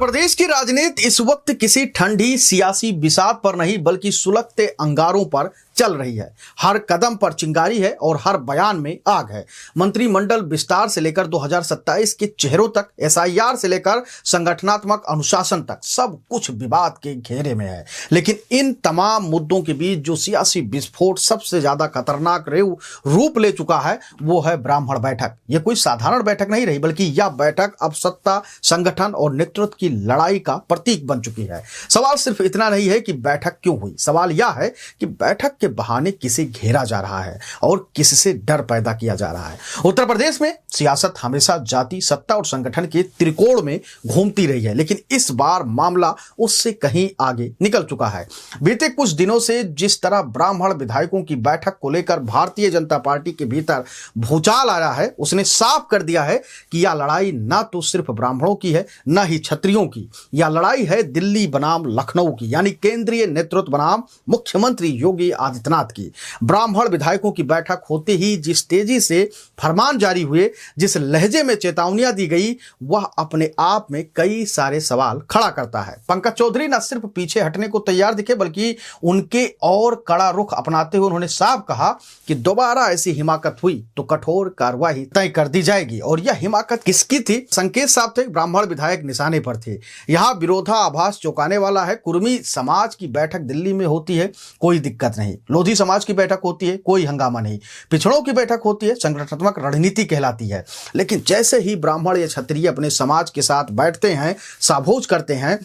प्रदेश की राजनीति इस वक्त किसी ठंडी सियासी बिसात पर नहीं बल्कि सुलगते अंगारों पर चल रही है। हर कदम पर चिंगारी है और हर बयान में आग है। मंत्रिमंडल विस्तार से लेकर 2027 के चेहरों तक, एसआईआर से लेकर संगठनात्मक अनुशासन तक सब कुछ विवाद के घेरे में है। लेकिन इन तमाम मुद्दों के बीच जो सियासी विस्फोट सबसे ज्यादा खतरनाक रूप ले चुका है वो है ब्राह्मण बैठक। ये कोई साधारण बैठक नहीं रही बल्कि यह बैठक अब सत्ता, संगठन और नेतृत्व की लड़ाई का प्रतीक बन चुकी है। सवाल सिर्फ इतना नहीं है कि बैठक क्यों हुई, सवाल यह है कि बैठक के बहाने किसे घेरा जा रहा है और किससे डर पैदा किया जा रहा है। उत्तर प्रदेश में सियासत हमेशा जाति, सत्ता और संगठन के त्रिकोण में घूमती रही है, लेकिन इस बार मामला उससे कहीं आगे निकल चुका है। बीते कुछ दिनों से जिस तरह ब्राह्मण विधायकों की बैठक को लेकर भारतीय जनता पार्टी के भीतर भूचाल आया है, उसने साफ कर दिया है कि यह लड़ाई ना तो सिर्फ ब्राह्मणों की है न ही क्षत्रियों की। यह लड़ाई है दिल्ली बनाम लखनऊ की, यानी केंद्रीय नेतृत्व बनाम मुख्यमंत्री योगी आदित्यनाथ की। ब्राह्मण विधायकों की बैठक होते ही जिस तेजी से फरमान जारी हुए, जिस लहजे में चेतावनियां दी गई, वह अपने आप में कई सारे सवाल खड़ा करता है। पंकज चौधरी न सिर्फ पीछे हटने को तैयार दिखे बल्कि उनके और कड़ा रुख अपनाते हुए उन्होंने साफ कहा कि दोबारा ऐसी हिमाकत हुई तो कठोर कार्रवाई तय कर दी जाएगी। और यह हिमाकत किसकी थी? संकेत साफ थे, ब्राह्मण विधायक निशाने पर थे। यहां विरोधाभास चौंकाने वाला है। कुर्मी समाज की बैठक दिल्ली में होती है, कोई दिक्कत नहीं। लोधी समाज की बैठक होती है, कोई हंगामा नहीं। पिछड़ों की बैठक होती है, संगठनात्मक रणनीति कहलाती है। लेकिन जैसे ही ब्राह्मण या क्षत्रिय अपने समाज के साथ बैठते हैं, साभोज करते हैं,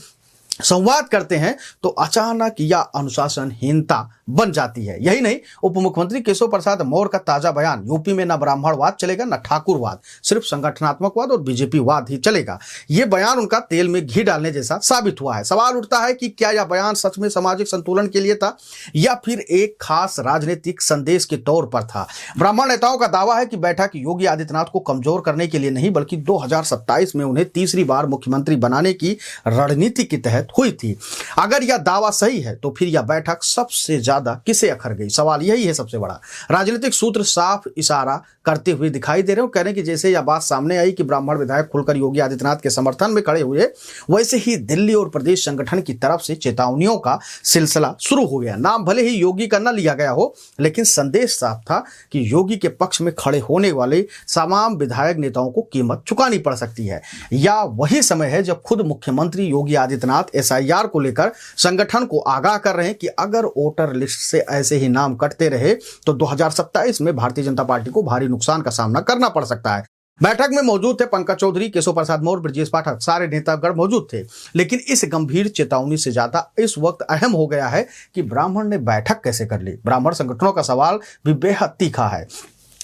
संवाद करते हैं, तो अचानक यह अनुशासनहीनता बन जाती है। यही नहीं, उप मुख्यमंत्री केशव प्रसाद मौर्य का ताजा बयान, यूपी में न ब्राह्मणवाद चलेगा न ठाकुरवाद, सिर्फ संगठनात्मकवाद और बीजेपीवाद ही चलेगा। यह बयान उनका तेल में घी डालने जैसा साबित हुआ है। सवाल उठता है कि क्या यह बयान सच में सामाजिक संतुलन के लिए था या फिर एक खास राजनीतिक संदेश के तौर पर था। ब्राह्मण नेताओं का दावा है कि बैठक योगी आदित्यनाथ को कमजोर करने के लिए नहीं बल्कि 2027 में उन्हें तीसरी बार मुख्यमंत्री बनाने की रणनीति के तहत हुई थी। अगर यह दावा सही है तो फिर यह बैठक सबसे ज्यादा किसे अखर गई? सवाल यही है सबसे बड़ा। राजनीतिक सूत्र साफ इशारा करते हुए दिखाई दे रहे हो, कह रहे हैं कि जैसे यह बात सामने आई कि ब्राह्मण विधायक खुलकर योगी आदित्यनाथ के समर्थन में खड़े हुए, वैसे ही दिल्ली और प्रदेश संगठन की तरफ से चेतावनियों का सिलसिला शुरू हो गया। नाम भले ही योगी का न लिया गया हो, लेकिन संदेश साफ था कि योगी के पक्ष में खड़े होने वाले तमाम विधायक नेताओं को कीमत चुकानी पड़ सकती है। या वही समय है जब खुद मुख्यमंत्री योगी आदित्यनाथ एसआईआर को लेकर संगठन को आगाह कर रहे हैं कि अगर वोटर लिस्ट से ऐसे ही नाम कटते रहे तो 2027 में भारतीय जनता पार्टी को भारी नुकसान का सामना करना पड़ सकता है। बैठक में मौजूद थे पंकज चौधरी, केशव प्रसाद मौर्य, ब्रजेश पाठक, सारे नेतागण मौजूद थे। लेकिन इस गंभीर चेतावनी से ज्यादा इस वक्त अहम हो गया है कि ब्राह्मण ने बैठक कैसे कर ली। ब्राह्मण संगठनों का सवाल भी बेहद तीखा है।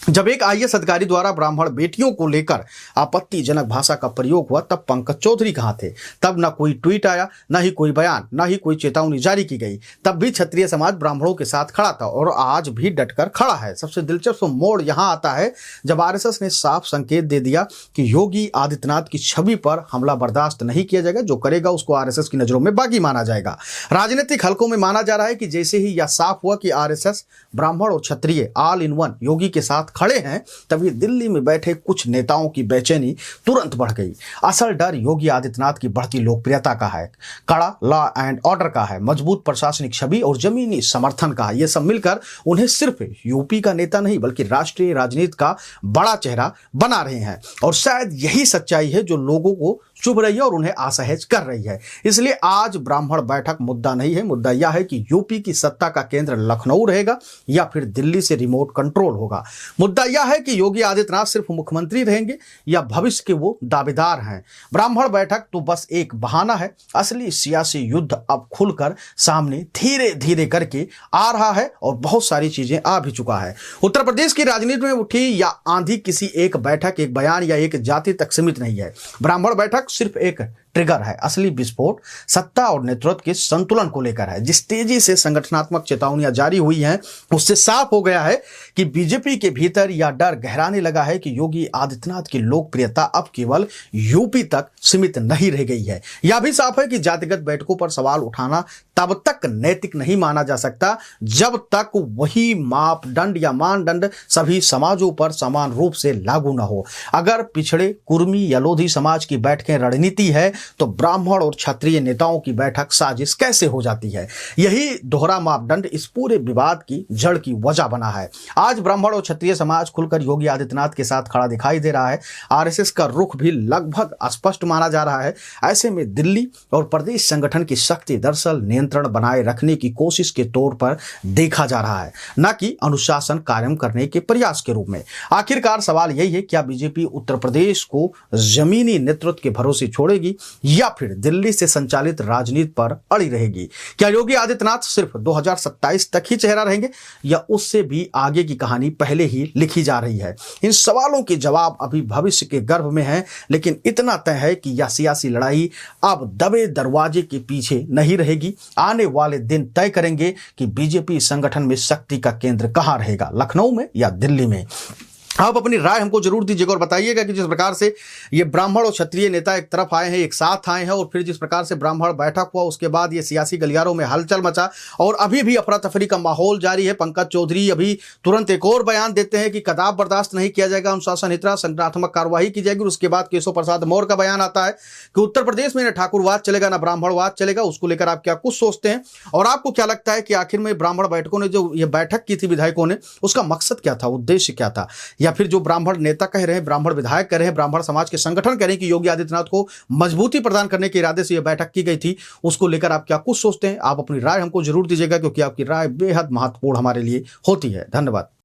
जब एक आईएएस अधिकारी द्वारा ब्राह्मण बेटियों को लेकर आपत्तिजनक भाषा का प्रयोग हुआ तब पंकज चौधरी कहां थे? तब न कोई ट्वीट आया, न ही कोई बयान, न ही कोई चेतावनी जारी की गई। तब भी क्षत्रिय समाज ब्राह्मणों के साथ खड़ा था और आज भी डटकर खड़ा है। सबसे दिलचस्प मोड़ यहां आता है जब आरएसएस ने साफ संकेत दे दिया कि योगी आदित्यनाथ की छवि पर हमला बर्दाश्त नहीं किया जाएगा। जो करेगा उसको आरएसएस की नजरों में बागी माना जाएगा। राजनीतिक हलकों में माना जा रहा है कि जैसे ही यह साफ हुआ कि आरएसएस ब्राह्मण और क्षत्रिय ऑल इन वन योगी के साथ खड़े हैं, तभी दिल्ली में बैठे कुछ नेताओं की बेचैनी तुरंत बढ़ गई। असल डर योगी आदित्यनाथ की बढ़ती लोकप्रियता का है, कड़ा लॉ एंड ऑर्डर का है, मजबूत प्रशासनिक छवि और जमीनी समर्थन का है। ये सब मिलकर उन्हें सिर्फ यूपी का नेता नहीं बल्कि राष्ट्रीय राजनीति का बड़ा चेहरा बना रहे हैं। और शायद यही सच्चाई है जो लोगों को चुभ रही है और उन्हें असहज कर रही है। इसलिए आज ब्राह्मण बैठक मुद्दा नहीं है, मुद्दा यह है कि यूपी की सत्ता का केंद्र लखनऊ रहेगा या फिर दिल्ली से रिमोट कंट्रोल होगा। मुद्दा यह है कि योगी आदित्यनाथ सिर्फ मुख्यमंत्री रहेंगे या भविष्य के वो दावेदार हैं। ब्राह्मण बैठक तो बस एक बहाना है, असली सियासी युद्ध अब खुलकर सामने धीरे धीरे करके आ रहा है और बहुत सारी चीजें आ भी चुका है। उत्तर प्रदेश की राजनीति में उठी या आंधी किसी एक बैठक, एक बयान या एक जाति तक सीमित नहीं है। ब्राह्मण बैठक सिर्फ एक ट्रिगर है। असली विस्फोट सत्ता और नेतृत्व के संतुलन को लेकर है। जिस तेजी से संगठनात्मक चेतावनियां जारी हुई हैं, उससे साफ हो गया है कि बीजेपी के भीतर यह डर गहराने लगा है कि योगी आदित्यनाथ की लोकप्रियता अब केवल यूपी तक सीमित नहीं रह गई है। यह भी साफ है कि जातिगत बैठकों पर सवाल उठाना तब तक नैतिक नहीं माना जा सकता जब तक वही मापदंड या मानदंड सभी समाजों पर समान रूप से लागू न हो। अगर पिछड़े, कुर्मी या लोधी समाज की बैठकें रणनीति है तो ब्राह्मण और क्षत्रिय नेताओं की बैठक साजिश कैसे हो जाती है? यही दोहरा मापदंड इस पूरे विवाद की जड़ की वजह बना है। आज ब्राह्मण और क्षत्रिय समाज खुलकर योगी आदित्यनाथ के साथ खड़ा दिखाई दे रहा है। आरएसएस का रुख भी लगभग स्पष्ट माना जा रहा है। ऐसे में दिल्ली और प्रदेश संगठन की शक्ति दरअसल नियंत्रण बनाए रखने की कोशिश के तौर पर देखा जा रहा है, न कि अनुशासन कायम करने के प्रयास के रूप में। आखिरकार सवाल यही है, क्या बीजेपी उत्तर प्रदेश को जमीनी नेतृत्व के भरोसे छोड़ेगी या फिर दिल्ली से संचालित राजनीति पर अड़ी रहेगी? क्या योगी आदित्यनाथ सिर्फ 2027 तक ही चेहरा रहेंगे या उससे भी आगे की कहानी पहले ही लिखी जा रही है? इन सवालों के जवाब अभी भविष्य के गर्भ में है, लेकिन इतना तय है कि यह सियासी लड़ाई अब दबे दरवाजे के पीछे नहीं रहेगी। आने वाले दिन तय करेंगे कि बीजेपी संगठन में शक्ति का केंद्र कहां रहेगा, लखनऊ में या दिल्ली में। आप अपनी राय हमको जरूर दीजिएगा और बताइएगा कि जिस प्रकार से ये ब्राह्मण और क्षत्रिय नेता एक तरफ आए हैं, एक साथ आए हैं, और फिर जिस प्रकार से ब्राह्मण बैठक हुआ उसके बाद ये सियासी गलियारों में हलचल मचा और अभी भी अफरा तफरी का माहौल जारी है। पंकज चौधरी अभी तुरंत एक और बयान देते हैं कि कदाप बर्दाश्त नहीं किया जाएगा, अनुशासनहीनता संगठनात्मक कार्रवाई की जाएगी। उसके बाद केशव प्रसाद मौर्य का बयान आता है कि उत्तर प्रदेश में न ठाकुरवाद चलेगा न ब्राह्मणवाद चलेगा। उसको लेकर आप क्या कुछ सोचते हैं और आपको क्या लगता है कि आखिर में ब्राह्मण बैठकों ने जो ये बैठक की थी विधायकों ने, उसका मकसद क्या था, उद्देश्य क्या था? या फिर जो ब्राह्मण नेता कह रहे हैं, ब्राह्मण विधायक कह रहे हैं, ब्राह्मण समाज के संगठन कह रहे हैं कि योगी आदित्यनाथ को मजबूती प्रदान करने के इरादे से यह बैठक की गई थी, उसको लेकर आप क्या कुछ सोचते हैं? आप अपनी राय हमको जरूर दीजिएगा, क्योंकि आपकी राय बेहद महत्वपूर्ण हमारे लिए होती है। धन्यवाद।